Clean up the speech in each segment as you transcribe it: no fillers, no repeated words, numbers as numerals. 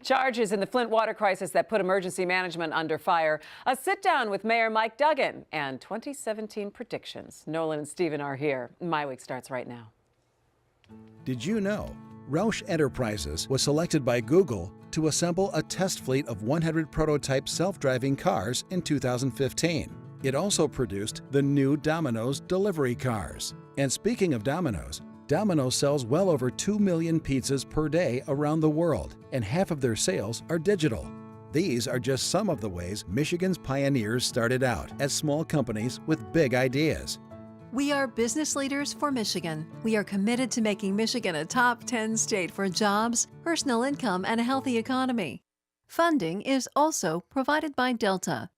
Charges in the Flint water crisis that put emergency management under fire. A sit-down with Mayor Mike Duggan and 2017 predictions. Nolan and Stephen are here. MiWeek starts right now. Did you know Roush Enterprises was selected by Google to assemble a test fleet of 100 prototype self-driving cars in 2015? It also produced the new Domino's delivery cars. And speaking of Domino's, Domino's sells well over 2 million pizzas per day around the world, and half of their sales are digital. These are just some of the ways Michigan's pioneers started out as small companies with big ideas. We are business leaders for Michigan. We are committed to making Michigan a top 10 state for jobs, personal income, and a healthy economy. Funding is also provided by Delta.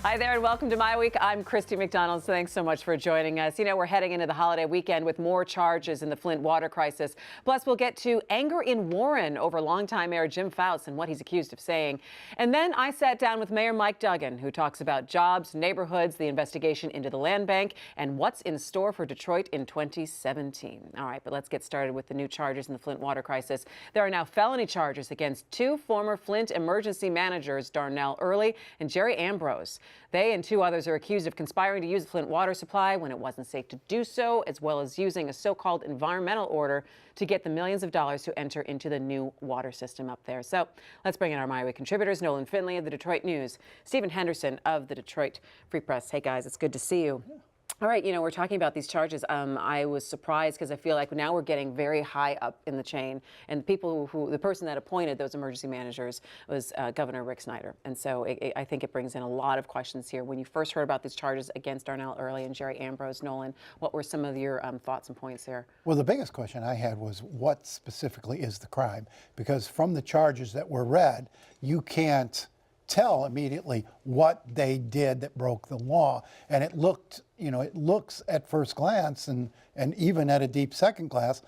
Hi there and welcome to MiWeek. I'm Christy McDonald. So thanks so much for joining us. You know, we're heading into the holiday weekend with more charges in the Flint water crisis. Plus, we'll get to anger in Warren over longtime Mayor Jim Fouts and what he's accused of saying. And then I sat down with Mayor Mike Duggan, who talks about jobs, neighborhoods, the investigation into the land bank, and what's in store for Detroit in 2017. All right, but let's get started with the new charges in the Flint water crisis. There are now felony charges against two former Flint emergency managers, Darnell Early and Jerry Ambrose. They and two others are accused of conspiring to use the Flint water supply when it wasn't safe to do so, as well as using a so-called environmental order to get the millions of dollars to enter into the new water system up there. So let's bring in our MiWeek contributors, Nolan Finley of the Detroit News, Stephen Henderson of the Detroit Free Press. Hey guys, it's good to see you. Yeah. All right, you know, we're talking about these charges. I was surprised because I feel like now we're getting very high up in the chain. And the person that appointed those emergency managers was Governor Rick Snyder. And so I think it brings in a lot of questions here. When you first heard about these charges against Darnell Early and Jerry Ambrose, Nolan, what were some of your thoughts and points there? Well, the biggest question I had was what specifically is the crime? Because from the charges that were read, you can't tell immediately what they did that broke the law. And it looked, you know, it looks at first glance and even at a deep second glance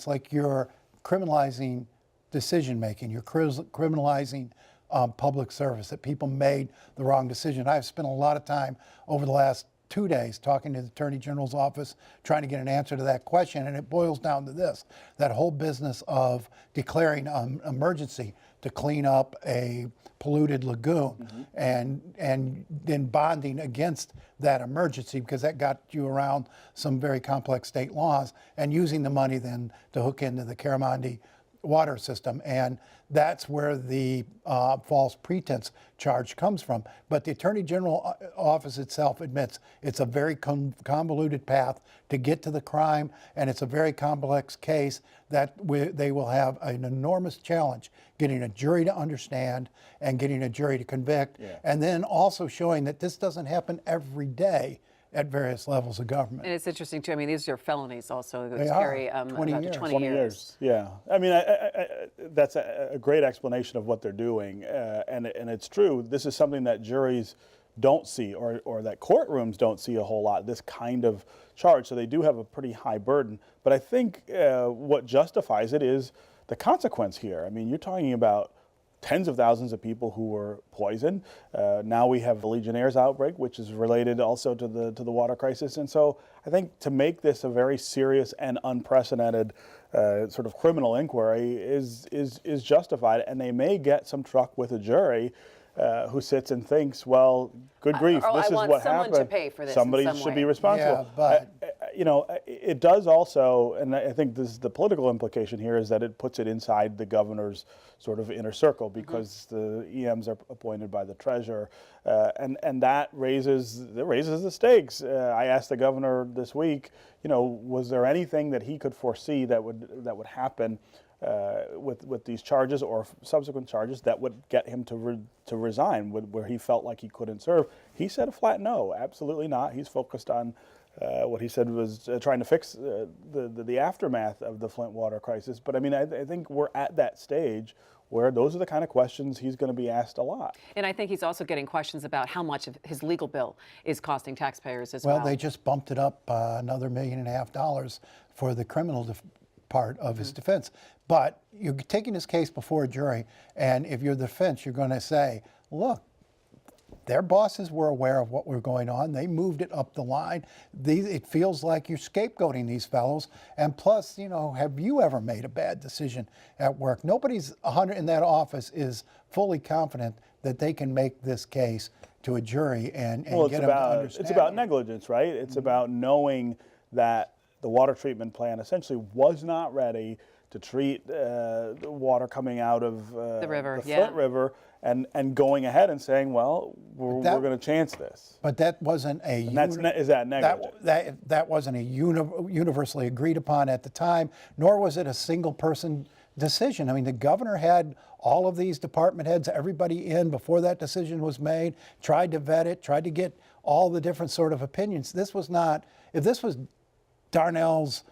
like you're criminalizing decision making, you're criminalizing public service, that people made the wrong decision. I've spent a lot of time over the last 2 days talking to the Attorney General's office, trying to get an answer to that question, and it boils down to this: that whole business of declaring emergency to clean up a polluted lagoon, and then bonding against that emergency, because that got you around some very complex state laws, and using the money then to hook into the Caramondi water system. And that's where the false pretense charge comes from. But the Attorney General office itself admits it's a very convoluted path to get to the crime, and it's a very complex case that they will have an enormous challenge getting a jury to understand and getting a jury to convict, and then also showing that this doesn't happen every day at various levels of government. And it's interesting too. I mean, these are felonies also. They are 20 years. Yeah, I mean, that's a great explanation of what they're doing, and it's true. This is something that juries don't see, or that courtrooms don't see a whole lot, this kind of charge. So they do have a pretty high burden. But I think what justifies it is the consequence here. I mean, you're talking about tens of thousands of people who were poisoned. Now we have the Legionnaires outbreak, which is related also to the water crisis. And so I think to make this a very serious and unprecedented sort of criminal inquiry is justified, and they may get some truck with a jury who sits and thinks, well, good grief, this is what happened. To pay for this Somebody should be responsible. Yeah, but you know, it does also, and I think this is the political implication here, is that it puts it inside the governor's sort of inner circle, because the EMs are appointed by the treasurer, and that raises the stakes. I asked the governor this week, you know, was there anything that he could foresee that would happen with these charges or subsequent charges that would get him to resign, where he felt like he couldn't serve? He said a flat no, absolutely not. He's focused on what he said was trying to fix the aftermath of the Flint water crisis. But I mean, I think we're at that stage where those are the kind of questions he's going to be asked a lot. And I think he's also getting questions about how much of his legal bill is costing taxpayers as well. Well, they just bumped it up another $1.5 million for the criminal part of his defense. But you're taking this case before a jury, and if you're the defense, you're going to say, look, their bosses were aware of what was going on. They moved it up the line. It feels like you're scapegoating these fellows. And plus, you know, have you ever made a bad decision at work? Nobody's 100 in that office is fully confident that they can make this case to a jury and get them to understand. It's about negligence, right? It's about knowing that the water treatment plant essentially was not ready to treat the water coming out of the river, the Flint River, and going ahead and saying, well, we're going to chance this. But that wasn't a is that negligent? That wasn't a universally agreed upon at the time, nor was it a single person decision. I mean, the governor had all of these department heads, everybody in before that decision was made, tried to vet it, tried to get all the different sort of opinions. This was not, if this was Darnell's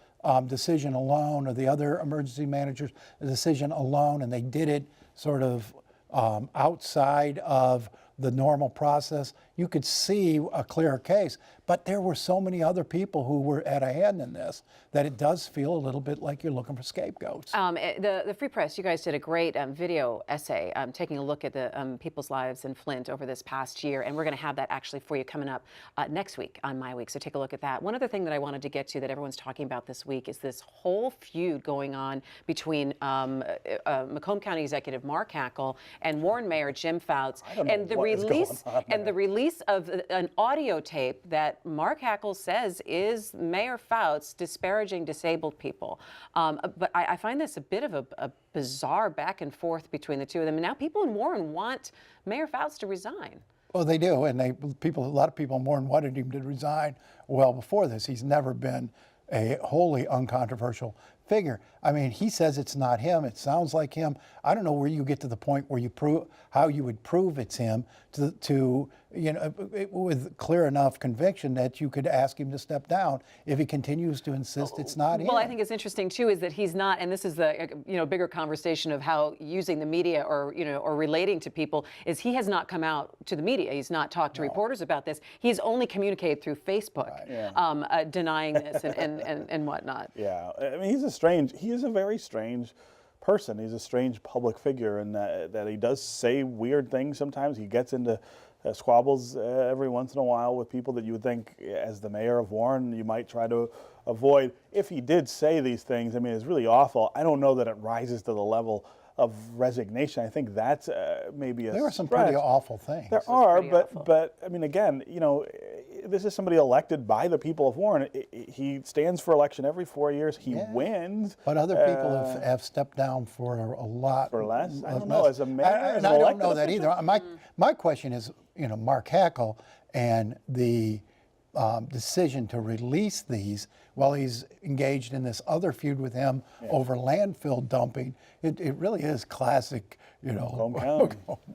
decision alone or the other emergency managers' decision alone, and they did it sort of outside of the normal process, you could see a clearer case. But there were so many other people who were at a hand in this that it does feel a little bit like you're looking for scapegoats. The Free Press, you guys did a great video essay taking a look at the people's lives in Flint over this past year, and we're going to have that actually for you coming up next week on MiWeek, so take a look at that. One other thing that I wanted to get to that everyone's talking about this week is this whole feud going on between Macomb County Executive Mark Hackle and Warren Mayor Jim Fouts, and the release of an audio tape that Mark Hackle says is Mayor Fouts disparaging disabled people. But I find this a bit of a bizarre back and forth between the two of them. And now people in Warren want Mayor Fouts to resign. Well, they do, and a lot of people in Warren wanted him to resign well before this. He's never been a wholly uncontroversial figure. I mean, he says it's not him. It sounds like him. I don't know where you get to the point where you prove how you would prove it's him to you know, with clear enough conviction that you could ask him to step down if he continues to insist it's not him. Well, I think it's interesting too is that he's not, and this is the bigger conversation of how using the media or relating to people is he has not come out to the media. He's not talked to reporters about this. He's only communicated through Facebook, denying this and whatnot. Yeah, I mean, he is a very strange person. He's a strange public figure in that he does say weird things sometimes. He gets into squabbles every once in a while with people that you would think, as the mayor of Warren, you might try to avoid. If he did say these things, I mean, it's really awful. I don't know that it rises to the level of resignation. I think that's maybe a There are some stretch. pretty awful things. There are, but I mean, again, this is somebody elected by the people of Warren. He stands for election every 4 years. He wins. But other people have stepped down for a lot. For less? I don't know. As a mayor, and I don't know that either. My question is, Mark Hackle and the decision to release these while he's engaged in this other feud with him over landfill dumping. It really is classic,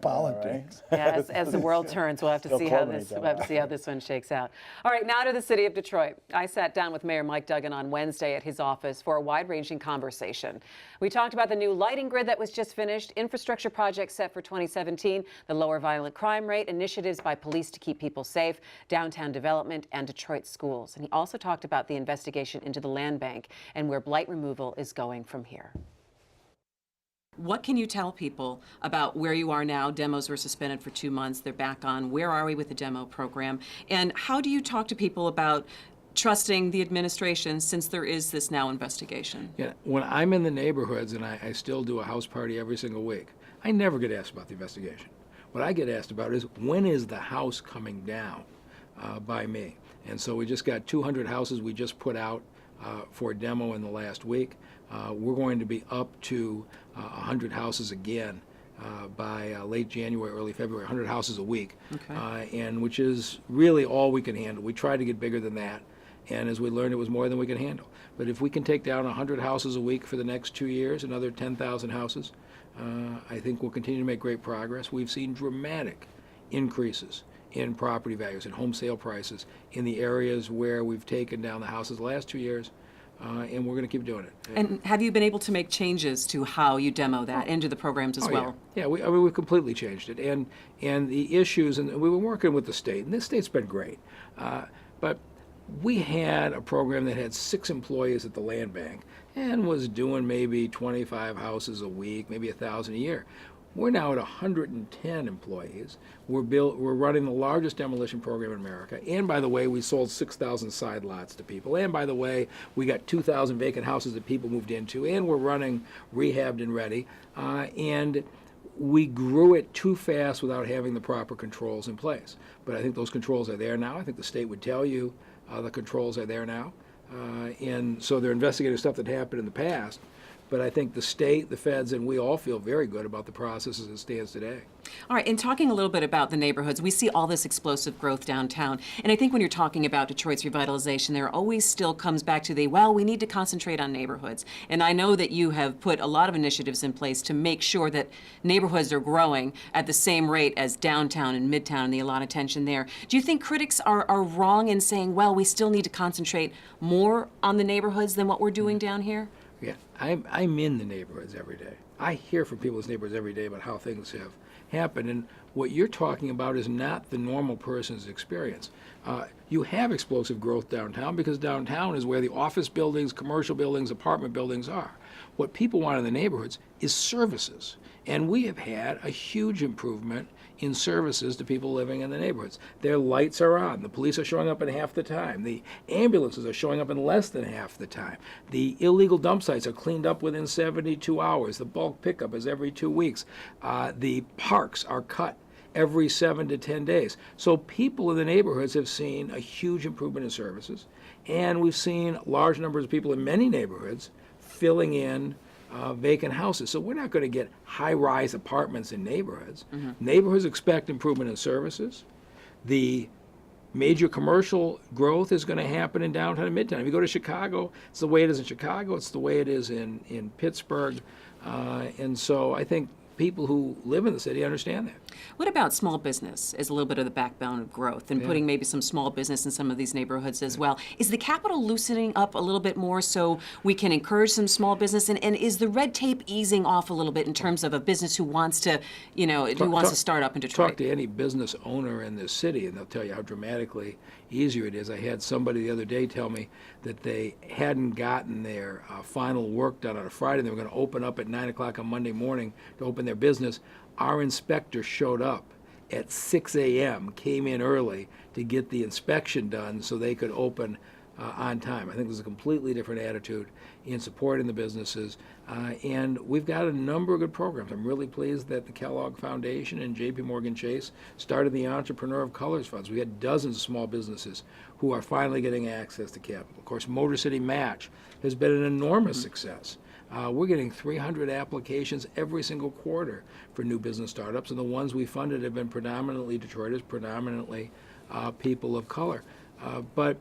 politics. Yeah, as the world turns, we'll have to see how this one shakes out. All right, now to the city of Detroit. I sat down with Mayor Mike Duggan on Wednesday at his office for a wide-ranging conversation. We talked about the new lighting grid that was just finished, infrastructure projects set for 2017, the lower violent crime rate, initiatives by police to keep people safe, downtown development, and Detroit schools. And he also talked about the investigation into the land bank and where blight removal is going from here. What can you tell people about where you are now? Demos were suspended for 2 months. They're back on. Where are we with the demo program? And how do you talk to people about trusting the administration since there is this now investigation? Yeah, when I'm in the neighborhoods, and I still do a house party every single week, I never get asked about the investigation. What I get asked about is, when is the house coming down by me? And so we just got 200 houses we just put out for demo in the last week. We're going to be up to 100 houses again by late January, early February, 100 houses a week, and which is really all we can handle. We tried to get bigger than that, and as we learned, it was more than we could handle. But if we can take down 100 houses a week for the next 2 years, another 10,000 houses, I think we'll continue to make great progress. We've seen dramatic increases in property values and home sale prices in the areas where we've taken down the houses the last 2 years. And we're going to keep doing it. And have you been able to make changes to how you demo that into the programs as well? Yeah, we've completely changed it. And the issues, and we were working with the state, and this state's been great. But we had a program that had 6 employees at the land bank, and was doing maybe 25 houses a week, maybe 1,000 a year. We're now at 110 employees. We're running the largest demolition program in America. And by the way, we sold 6,000 side lots to people. And by the way, we got 2,000 vacant houses that people moved into. And we're running rehabbed and ready. And we grew it too fast without having the proper controls in place. But I think those controls are there now. I think the state would tell you the controls are there now. And so they're investigating stuff that happened in the past. But I think the state, the feds, and we all feel very good about the process as it stands today. All right, and talking a little bit about the neighborhoods, we see all this explosive growth downtown. And I think when you're talking about Detroit's revitalization, there always still comes back to we need to concentrate on neighborhoods. And I know that you have put a lot of initiatives in place to make sure that neighborhoods are growing at the same rate as downtown and midtown and a lot of attention there. Do you think critics are wrong in saying, we still need to concentrate more on the neighborhoods than what we're doing down here? Yeah, I'm in the neighborhoods every day. I hear from people's neighborhoods every day about how things have happened. And what you're talking about is not the normal person's experience. You have explosive growth downtown because downtown is where the office buildings, commercial buildings, apartment buildings are. What people want in the neighborhoods is services. And we have had a huge improvement in services to people living in the neighborhoods. Their lights are on. The police are showing up in half the time. The ambulances are showing up in less than half the time. The illegal dump sites are cleaned up within 72 hours. The bulk pickup is every 2 weeks. The parks are cut every 7 to 10 days. So people in the neighborhoods have seen a huge improvement in services. And we've seen large numbers of people in many neighborhoods filling in vacant houses. So we're not going to get high-rise apartments in neighborhoods. Mm-hmm. Neighborhoods expect improvement in services. The major commercial growth is going to happen in downtown and midtown. If you go to Chicago, it's the way it is in Chicago. It's the way it is in Pittsburgh. And so I think people who live in the city understand that. What about small business as a little bit of the backbone of growth and putting maybe some small business in some of these neighborhoods as well? Is the Capitol loosening up a little bit more so we can encourage some small business? And is the red tape easing off a little bit in terms of a business who wants to, to start up in Detroit? Talk to any business owner in this city and they'll tell you how dramatically easier it is. I had somebody the other day tell me that they hadn't gotten their final work done on a Friday. They were going to open up at 9 o'clock on Monday morning to open their business. Our inspector showed up at 6 a.m., came in early to get the inspection done so they could open on time. I think there's a completely different attitude in supporting the businesses. And we've got a number of good programs. I'm really pleased that the Kellogg Foundation and J.P. Morgan Chase started the Entrepreneur of Colors Funds. We had dozens of small businesses who are finally getting access to capital. Of course, Motor City Match has been an enormous success. We're getting 300 applications every single quarter for new business startups, and the ones we funded have been predominantly Detroiters, predominantly people of color. But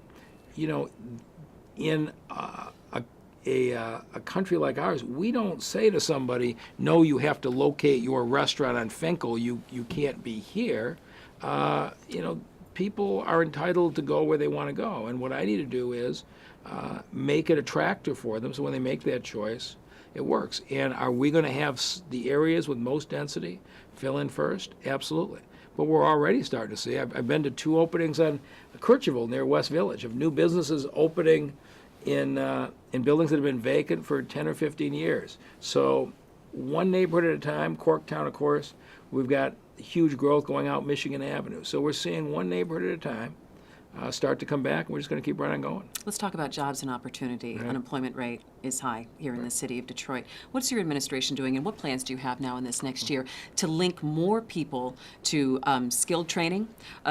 in a country like ours, we don't say to somebody, no, you have to locate your restaurant on Finkel, you can't be here. People are entitled to go where they want to go, and what I need to do is make it attractive for them so when they make that choice, it works. And are we going to have the areas with most density fill in first? Absolutely. But we're already starting to see. I've been to 2 openings on Kirchville near West Village of new businesses opening in buildings that have been vacant for 10 or 15 years. So one neighborhood at a time. Corktown, of course, we've got huge growth going out Michigan Avenue. So we're seeing one neighborhood at a time start to come back, and we're just going to keep running going. Let's talk about jobs and opportunity. Right. Unemployment rate is high here in the city of Detroit. What's your administration doing, and what plans do you have now in this next year to link more people to skilled training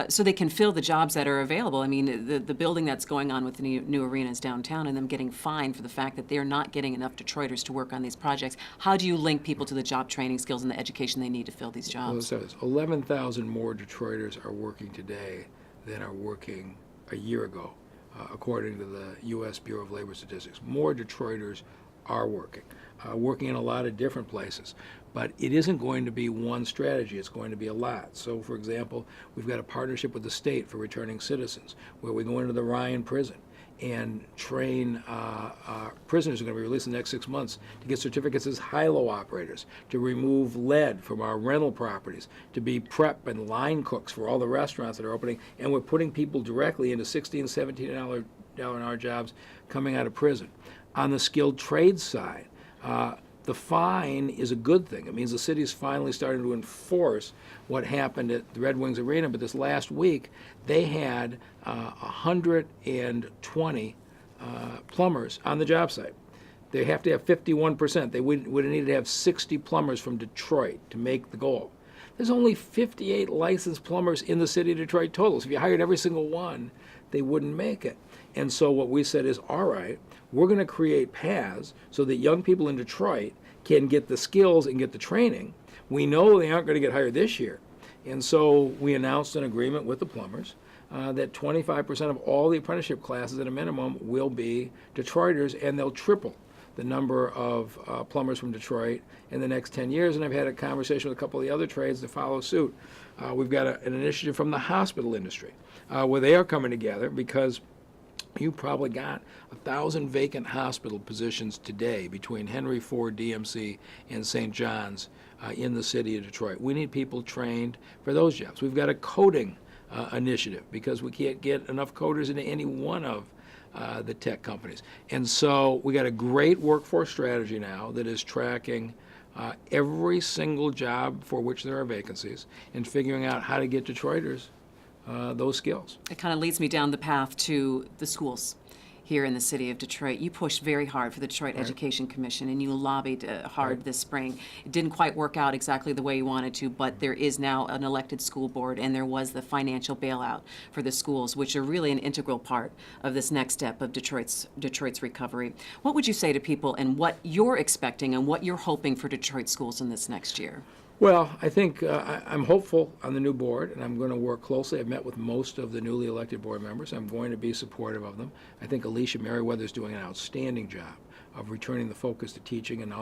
so they can fill the jobs that are available? I mean, the building that's going on with the new arenas downtown and them getting fined for the fact that they're not getting enough Detroiters to work on these projects. How do you link people to the job training skills and the education they need to fill these jobs? Well, 11,000 more Detroiters are working today than are working a year ago, according to the U.S. Bureau of Labor Statistics. More Detroiters are working in a lot of different places. But it isn't going to be one strategy, it's going to be a lot. So, for example, we've got a partnership with the state for returning citizens, where we go into the Ryan prison and train prisoners who are going to be released in the next 6 months to get certificates as high-low operators, to remove lead from our rental properties, to be prep and line cooks for all the restaurants that are opening, and we're putting people directly into $16, $17 an hour jobs coming out of prison. On the skilled trades side, the fine is a good thing. It means the city's finally starting to enforce what happened at the Red Wings Arena. But this last week, they had 120 plumbers on the job site. They have to have 51%. They would have needed to have 60 plumbers from Detroit to make the goal. There's only 58 licensed plumbers in the city of Detroit total. So if you hired every single one, they wouldn't make it. And so what we said is, all right, we're going to create paths so that young people in Detroit can get the skills and get the training. We know they aren't going to get hired this year. And so we announced an agreement with the plumbers that 25% of all the apprenticeship classes at a minimum will be Detroiters, and they'll triple the number of plumbers from Detroit in the next 10 years. And I've had a conversation with a couple of the other trades to follow suit. We've got an initiative from the hospital industry where they are coming together because you probably got 1,000 vacant hospital positions today between Henry Ford, DMC, and St. John's in the city of Detroit. We need people trained for those jobs. We've got a coding initiative because we can't get enough coders into any one of the tech companies. And so we got a great workforce strategy now that is tracking every single job for which there are vacancies and figuring out how to get Detroiters those skills. It kind of leads me down the path to the schools here in the city of Detroit. You pushed very hard for the Detroit Education Commission, and you lobbied hard this spring. It didn't quite work out exactly the way you wanted to, but there is now an elected school board, and there was the financial bailout for the schools, which are really an integral part of this next step of Detroit's recovery. What would you say to people and what you're expecting and what you're hoping for Detroit schools in this next year? Well, I think I'm hopeful on the new board, and I'm going to work closely. I've met with most of the newly elected board members. I'm going to be supportive of them. I think Alicia Merriweather is doing an outstanding job of returning the focus to teaching and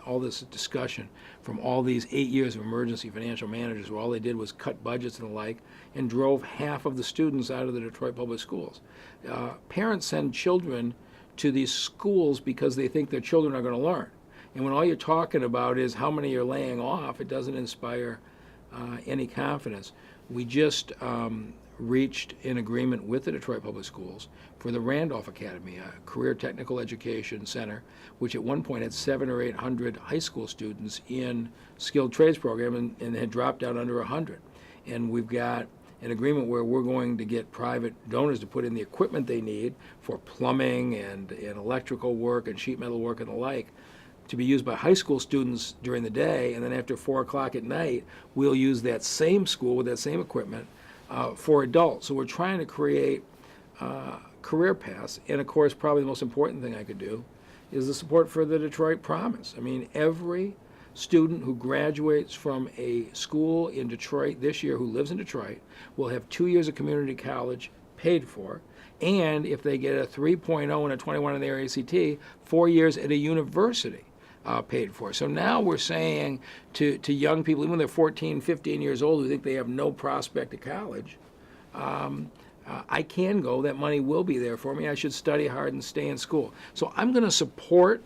all this discussion from all these 8 years of emergency financial managers where all they did was cut budgets and the like and drove half of the students out of the Detroit public schools. Parents send children to these schools because they think their children are going to learn. And when all you're talking about is how many you're laying off, it doesn't inspire any confidence. We just reached an agreement with the Detroit Public Schools for the Randolph Academy, a career technical education center, which at one point had 700 or 800 high school students in skilled trades program and had dropped down under 100. And we've got an agreement where we're going to get private donors to put in the equipment they need for plumbing and electrical work and sheet metal work and the like, to be used by high school students during the day, and then after 4 o'clock at night, we'll use that same school with that same equipment for adults. So we're trying to create career paths, and of course, probably the most important thing I could do is the support for the Detroit Promise. I mean, every student who graduates from a school in Detroit this year who lives in Detroit will have 2 years of community college paid for. And if they get a 3.0 and a 21 in their ACT, 4 years at a university paid for. So now we're saying to young people, even when they're 14, 15 years old, who think they have no prospect of college, I can go, that money will be there for me. I should study hard and stay in school. So I'm going to support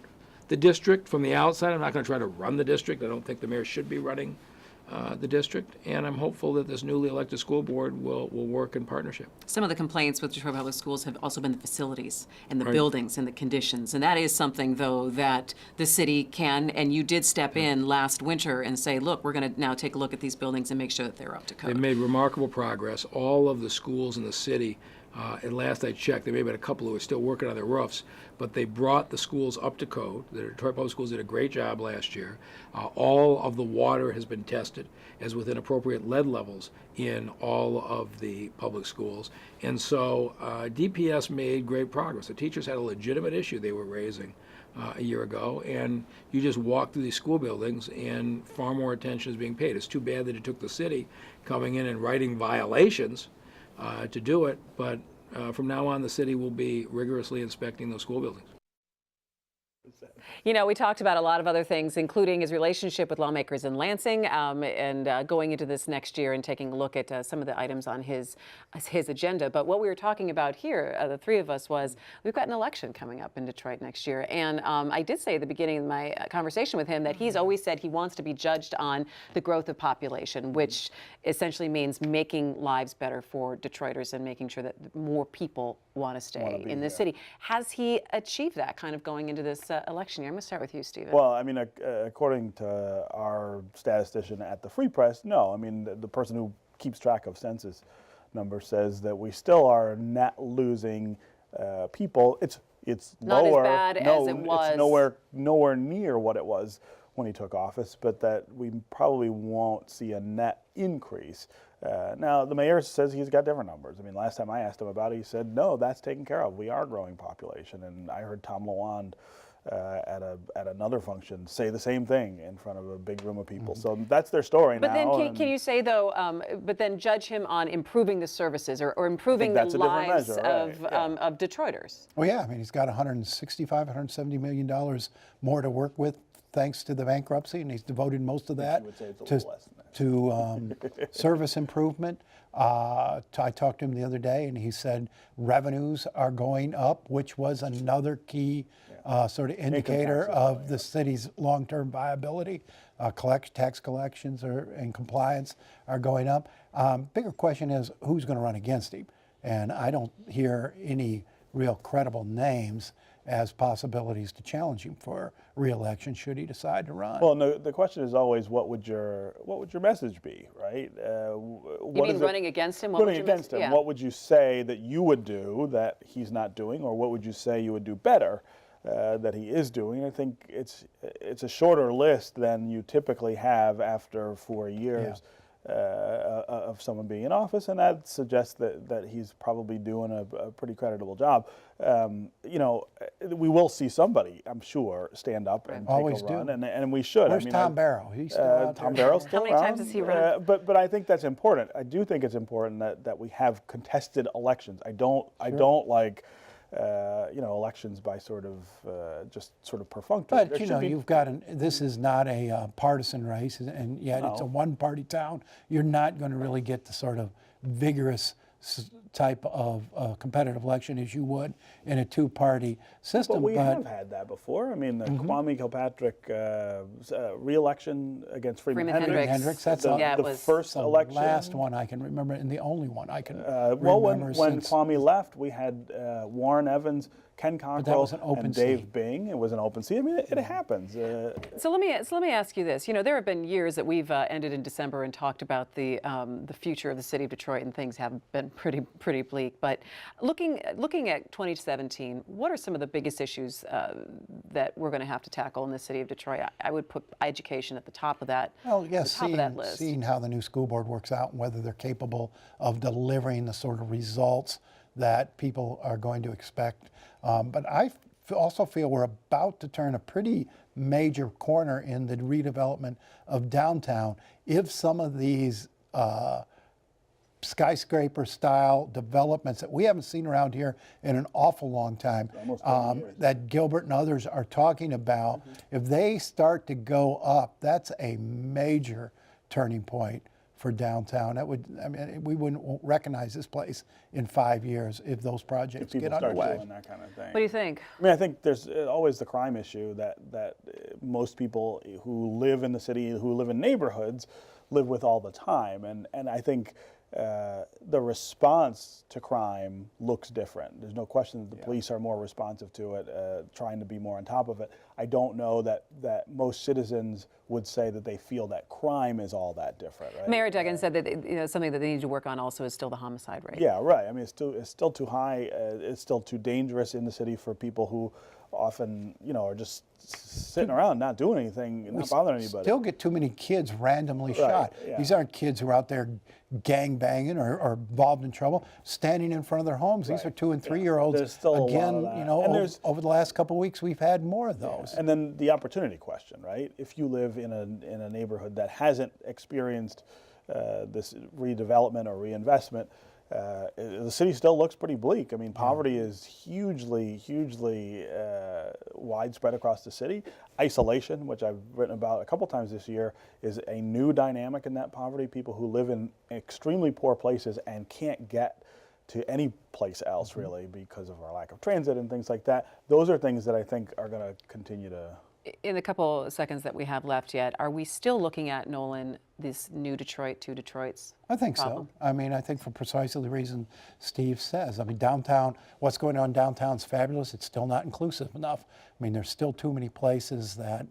the district from the outside. I'm not going to try to run the district. I don't think the mayor should be running the district, and I'm hopeful that this newly elected school board will work in partnership. Some of the complaints with Detroit Public Schools have also been the facilities and the buildings and the conditions, and that is something, though, that the city can, and you did step in last winter and say, look, we're going to now take a look at these buildings and make sure that they're up to code. They've made remarkable progress. All of the schools in the city, at last I checked, there may have been a couple who are still working on their roofs, but they brought the schools up to code. The Detroit Public Schools did a great job last year. All of the water has been tested as within appropriate lead levels in all of the public schools. And so DPS made great progress. The teachers had a legitimate issue they were raising a year ago, and you just walk through these school buildings and far more attention is being paid. It's too bad that it took the city coming in and writing violations to do it, but from now on the city will be rigorously inspecting those school buildings. You know, we talked about a lot of other things, including his relationship with lawmakers in Lansing, and going into this next year and taking a look at some of the items on his agenda. But what we were talking about here, the three of us, was we've got an election coming up in Detroit next year. And I did say at the beginning of my conversation with him that he's always said he wants to be judged on the growth of population, which essentially means making lives better for Detroiters and making sure that more people want to stay in the city. Has he achieved that kind of going into this election year? I'm going to start with you, Stephen. Well, I mean, according to our statistician at the Free Press, no. I mean, the person who keeps track of census numbers says that we still are net losing people. It's not lower. as bad as it was. It's nowhere near what it was when he took office, but that we probably won't see a net increase. Now, the mayor says he's got different numbers. I mean, last time I asked him about it, he said, no, that's taken care of. We are growing population. And I heard Tom Lawand at another function say the same thing in front of a big room of people. So that's their story but now. But then can you say, though, but then judge him on improving the services or improving the lives of Detroiters? Well, yeah, I mean, he's got $170 million more to work with thanks to the bankruptcy, and he's devoted most of that to service improvement. I talked to him the other day, and he said revenues are going up, which was another key sort of indicator of the city's long-term viability. Tax collections and compliance are going up. Bigger question is who's going to run against him, and I don't hear any real credible names as possibilities to challenge him for re-election should he decide to run. Well, no, the question is always what would your message be, right? You mean running against him? Running against him. Yeah. What would you say that you would do that he's not doing, or what would you say you would do better that he is doing? I think it's a shorter list than you typically have after 4 years. Yeah. Of someone being in office, and that suggests that he's probably doing a pretty creditable job. You know, we will see somebody, I'm sure, stand up and always take a run, do. and we should. Where's Tom Barrow? He's still out Tom there. Barrow's still How many times has he run? But I think that's important. I do think it's important that we have contested elections. I don't like. Elections by sort of just sort of perfunctory. But you know, this is not a partisan race, and yet it's a one-party town. You're not going to really get the sort of vigorous type of competitive election as you would in a two-party system. But we have had that before. I mean, the Kwame Kilpatrick re-election against Freeman Hendricks. That's the first election. The last one I can remember, and the only one I can remember. Well, when Kwame left, we had Warren Evans, Ken Cockrell, and Dave Bing. It was an open seat. I mean, it happens. So let me ask you this. You know, there have been years that we've ended in December and talked about the future of the city of Detroit, and things have been pretty bleak. But looking at 2017, what are some of the biggest issues that we're going to have to tackle in the city of Detroit? I would put education at the top of that. Well, yes, top of that list. Seeing how the new school board works out and whether they're capable of delivering the sort of results that people are going to expect. But I also feel we're about to turn a pretty major corner in the redevelopment of downtown if some of these skyscraper-style developments that we haven't seen around here in an awful long time, that Gilbert and others are talking about, if they start to go up, that's a major turning point for downtown. We wouldn't recognize this place in 5 years if those projects get underway. Doing that kind of thing. What do you think? I mean, I think there's always the crime issue that most people who live in the city, who live in neighborhoods, live with all the time, and I think the response to crime looks different. There's no question that the police are more responsive to it, trying to be more on top of it. I don't know that most citizens would say that they feel that crime is all that different. Right? Mayor Duggan said that something that they need to work on also is still the homicide rate. Yeah, right. I mean, it's still too high. It's still too dangerous in the city for people who often, are just sitting around, not doing anything, not bothering anybody. Still get too many kids randomly shot. Yeah. These aren't kids who are out there gang banging or involved in trouble, standing in front of their homes. These are 2- and 3-year-olds. There's still again, a lot of that. over the last couple of weeks, we've had more of those. And then the opportunity question, right? If you live in a neighborhood that hasn't experienced this redevelopment or reinvestment, the city still looks pretty bleak. I mean, poverty is hugely widespread across the city. Isolation, which I've written about a couple times this year, is a new dynamic in that poverty. People who live in extremely poor places and can't get to any place else really because of our lack of transit and things like that. Those are things that I think are going to continue to. In the couple of seconds that we have left yet, are we still looking at, Nolan, this new Detroit, two Detroits? I think problem? so. I mean, I think for precisely the reason Steve says. I mean, downtown, what's going on downtown is fabulous. It's still not inclusive enough. I mean, there's still too many places that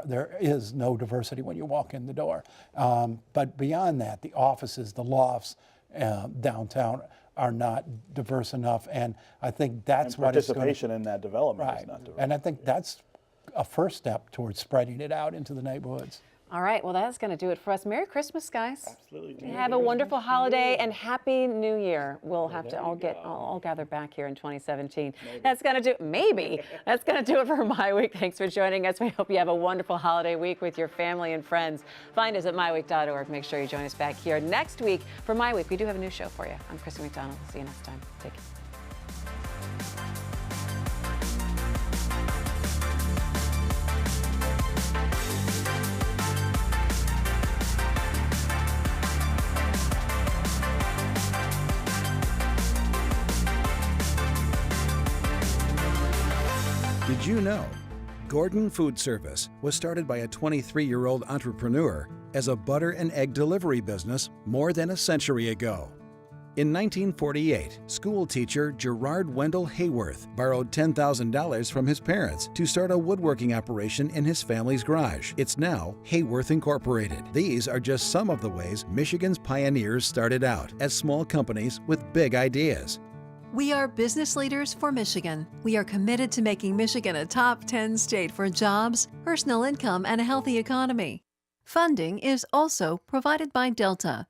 there is no diversity when you walk in the door. But beyond that, the offices, the lofts downtown are not diverse enough. And I think that's what it's going to... Participation in that development Right. is not diverse. And I think that's a first step towards spreading it out into the neighborhoods. All right, well, that's going to do it for us. Merry Christmas, guys. Absolutely. Have a wonderful holiday and Happy New Year. We'll have to all gather back here in 2017. That's going to do, maybe, that's going to do it for My Week. Thanks for joining us. We hope you have a wonderful holiday week with your family and friends. Find us at MiWeek.org. Make sure you join us back here next week for My Week. We do have a new show for you. I'm Christy McDonald. See you next time. Take care. Did you know? Gordon Food Service was started by a 23-year-old entrepreneur as a butter and egg delivery business more than a century ago. In 1948, school teacher Gerard Wendell Hayworth borrowed $10,000 from his parents to start a woodworking operation in his family's garage. It's now Hayworth Incorporated. These are just some of the ways Michigan's pioneers started out as small companies with big ideas. We are business leaders for Michigan. We are committed to making Michigan a top 10 state for jobs, personal income, and a healthy economy. Funding is also provided by Delta.